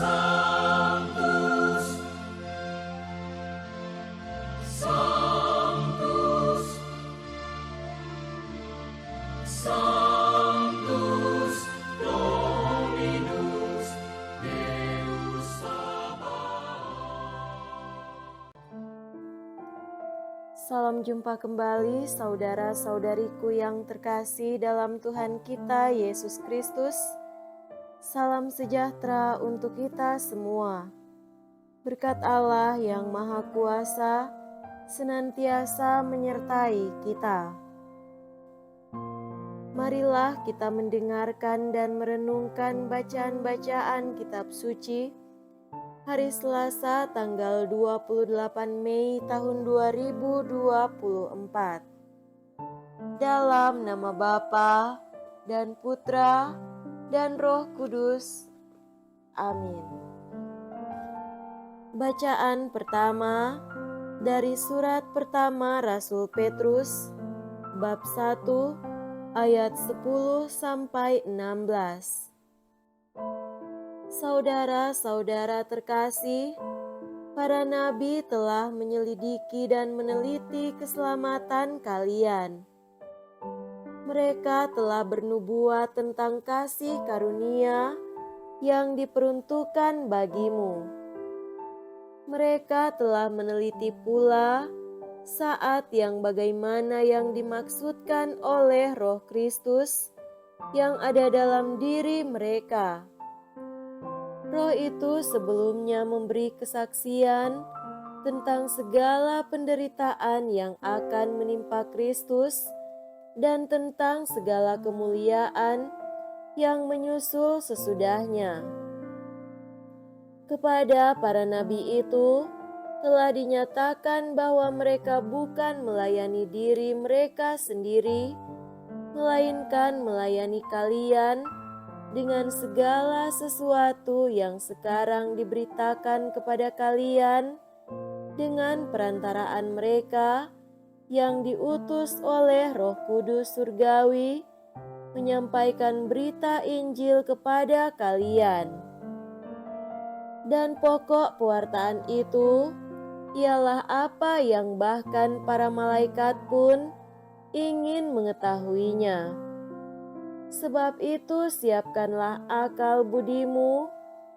Sanctus, Sanctus, Sanctus Dominus Deus Sabaoth. Salam jumpa kembali saudara-saudariku yang terkasih dalam Tuhan kita Yesus Kristus. Salam sejahtera untuk kita semua. Berkat Allah yang Maha Kuasa senantiasa menyertai kita. Marilah kita mendengarkan dan merenungkan bacaan-bacaan kitab suci hari Selasa tanggal 28 Mei tahun 2024. Dalam nama Bapa dan Putra dan Roh Kudus. Amin. Bacaan pertama dari surat pertama Rasul Petrus bab 1 ayat 10 sampai 16. Saudara-saudara terkasih, para nabi telah menyelidiki dan meneliti keselamatan kalian. Mereka telah bernubuat tentang kasih karunia yang diperuntukkan bagimu. Mereka telah meneliti pula saat yang bagaimana yang dimaksudkan oleh Roh Kristus yang ada dalam diri mereka. Roh itu sebelumnya memberi kesaksian tentang segala penderitaan yang akan menimpa Kristus dan tentang segala kemuliaan yang menyusul sesudahnya. Kepada para nabi itu telah dinyatakan bahwa mereka bukan melayani diri mereka sendiri, melainkan melayani kalian dengan segala sesuatu yang sekarang diberitakan kepada kalian dengan perantaraan mereka yang diutus oleh Roh Kudus Surgawi menyampaikan berita Injil kepada kalian. Dan pokok pewartaan itu ialah apa yang bahkan para malaikat pun ingin mengetahuinya. Sebab itu siapkanlah akal budimu,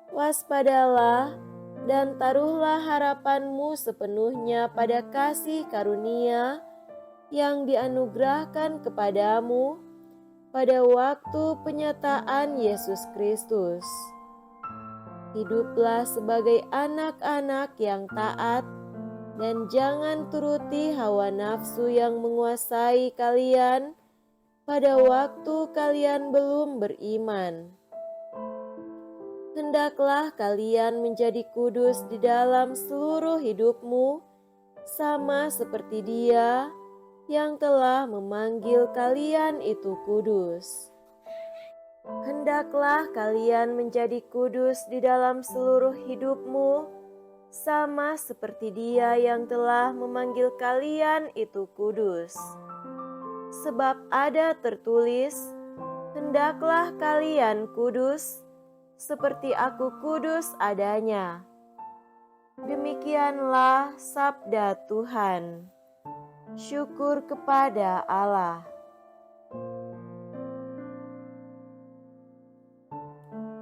waspadalah, dan taruhlah harapanmu sepenuhnya pada kasih karunia yang dianugerahkan kepadamu pada waktu penyataan Yesus Kristus. Hiduplah sebagai anak-anak yang taat dan jangan turuti hawa nafsu yang menguasai kalian pada waktu kalian belum beriman. Hendaklah kalian menjadi kudus di dalam seluruh hidupmu, sama seperti Dia yang telah memanggil kalian itu kudus. Hendaklah kalian menjadi kudus di dalam seluruh hidupmu, sama seperti Dia yang telah memanggil kalian itu kudus. Sebab ada tertulis, hendaklah kalian kudus, seperti aku kudus adanya. Demikianlah sabda Tuhan. Syukur kepada Allah.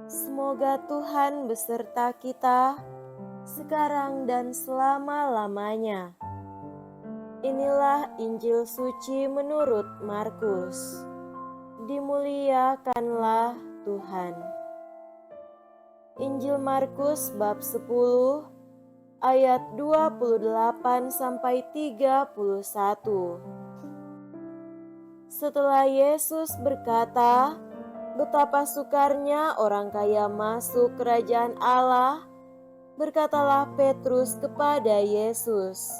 Semoga Tuhan beserta kita sekarang dan selama-lamanya. Inilah Injil suci menurut Markus. Dimuliakanlah Tuhan. Injil Markus bab 10 ayat 28 sampai 31. Setelah Yesus berkata, betapa sukarnya orang kaya masuk kerajaan Allah, berkatalah Petrus kepada Yesus,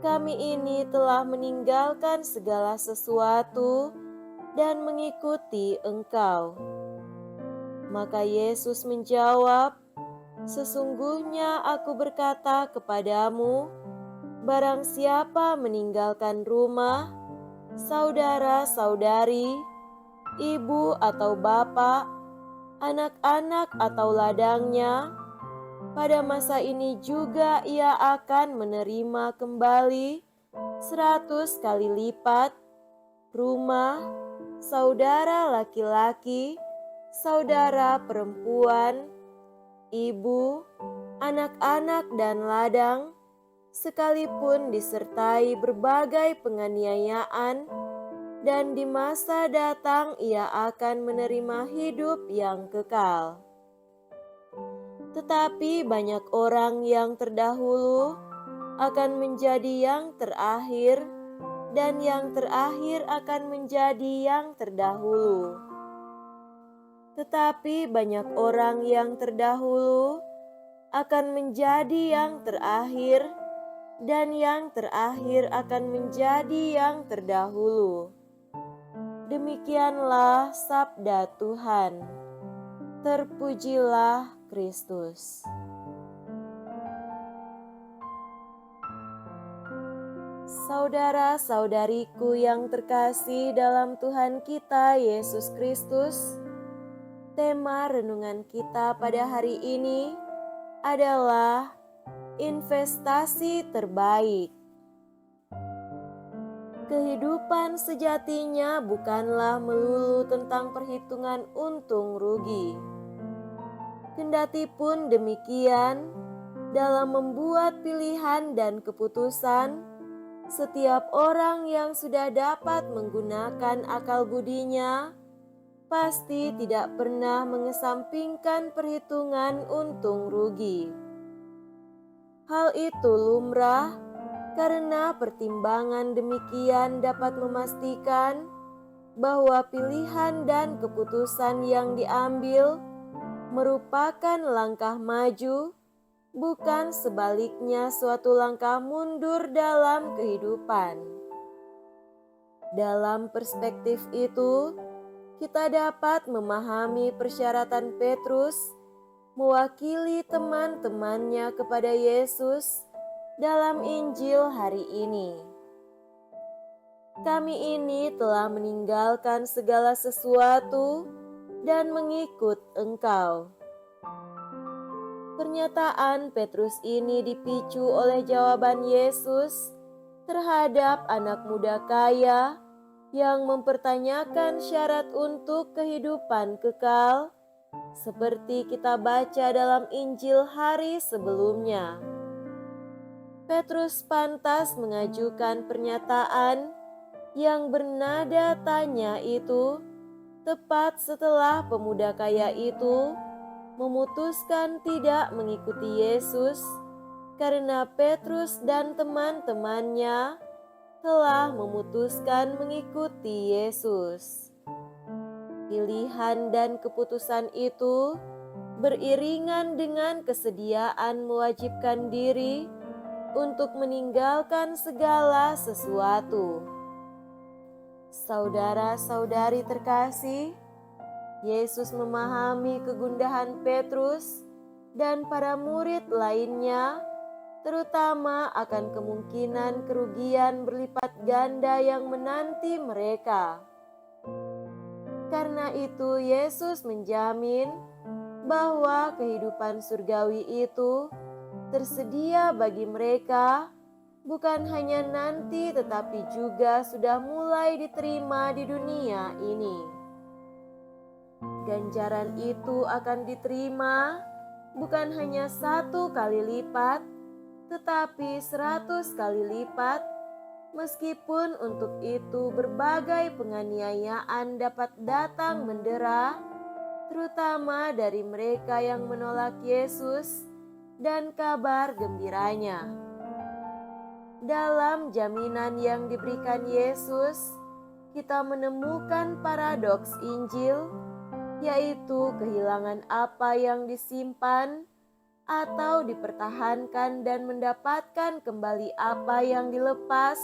kami ini telah meninggalkan segala sesuatu dan mengikuti Engkau. Maka Yesus menjawab, sesungguhnya aku berkata kepadamu, barang siapa meninggalkan rumah, saudara-saudari, ibu atau bapak, anak-anak atau ladangnya, pada masa ini juga ia akan menerima kembali 100 kali lipat rumah, saudara laki-laki, saudara perempuan, ibu, anak-anak dan ladang, sekalipun disertai berbagai penganiayaan, dan di masa datang ia akan menerima hidup yang kekal. Tetapi banyak orang yang terdahulu akan menjadi yang terakhir, dan yang terakhir akan menjadi yang terdahulu. Tetapi banyak orang yang terdahulu akan menjadi yang terakhir, dan yang terakhir akan menjadi yang terdahulu. Demikianlah sabda Tuhan. Terpujilah Kristus. Saudara-saudariku yang terkasih dalam Tuhan kita Yesus Kristus, tema renungan kita pada hari ini adalah investasi terbaik. Kehidupan sejatinya bukanlah melulu tentang perhitungan untung rugi. Kendati pun demikian, dalam membuat pilihan dan keputusan, setiap orang yang sudah dapat menggunakan akal budinya pasti tidak pernah mengesampingkan perhitungan untung rugi. Hal itu lumrah karena pertimbangan demikian dapat memastikan bahwa pilihan dan keputusan yang diambil merupakan langkah maju, bukan sebaliknya suatu langkah mundur dalam kehidupan. Dalam perspektif itu, kita dapat memahami persyaratan Petrus mewakili teman-temannya kepada Yesus dalam Injil hari ini. Kami ini telah meninggalkan segala sesuatu dan mengikut Engkau. Pernyataan Petrus ini dipicu oleh jawaban Yesus terhadap anak muda kaya yang mempertanyakan syarat untuk kehidupan kekal, seperti kita baca dalam Injil hari sebelumnya. Petrus pantas mengajukan pernyataan yang bernada tanya itu tepat setelah pemuda kaya itu memutuskan tidak mengikuti Yesus karena Petrus dan teman-temannya telah memutuskan mengikuti Yesus. Pilihan dan keputusan itu beriringan dengan kesediaan mewajibkan diri untuk meninggalkan segala sesuatu. Saudara-saudari terkasih, Yesus memahami kegundahan Petrus dan para murid lainnya, terutama akan kemungkinan kerugian berlipat ganda yang menanti mereka. Karena itu, Yesus menjamin bahwa kehidupan surgawi itu tersedia bagi mereka, bukan hanya nanti tetapi juga sudah mulai diterima di dunia ini. Ganjaran itu akan diterima bukan hanya 1 kali lipat, tetapi 100 kali lipat, meskipun untuk itu berbagai penganiayaan dapat datang mendera, terutama dari mereka yang menolak Yesus dan kabar gembiranya. Dalam jaminan yang diberikan Yesus, kita menemukan paradoks Injil, yaitu kehilangan apa yang disimpan atau dipertahankan dan mendapatkan kembali apa yang dilepas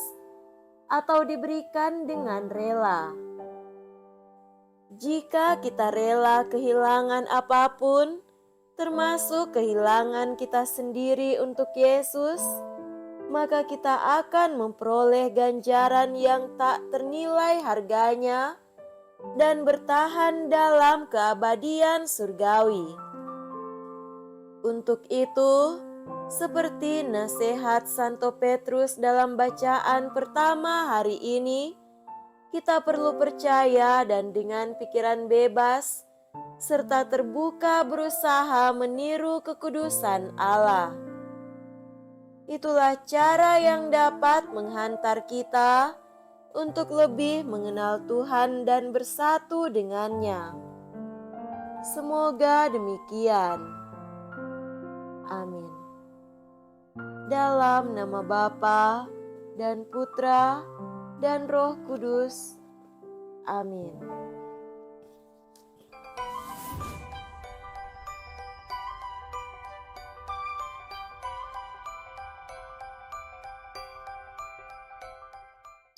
atau diberikan dengan rela. Jika kita rela kehilangan apapun, termasuk kehilangan kita sendiri untuk Yesus, maka kita akan memperoleh ganjaran yang tak ternilai harganya dan bertahan dalam keabadian surgawi. Untuk itu, seperti nasihat Santo Petrus dalam bacaan pertama hari ini, kita perlu percaya dan dengan pikiran bebas serta terbuka berusaha meniru kekudusan Allah. Itulah cara yang dapat menghantar kita untuk lebih mengenal Tuhan dan bersatu dengannya. Semoga demikian. Amin. Dalam nama Bapa dan Putra dan Roh Kudus. Amin.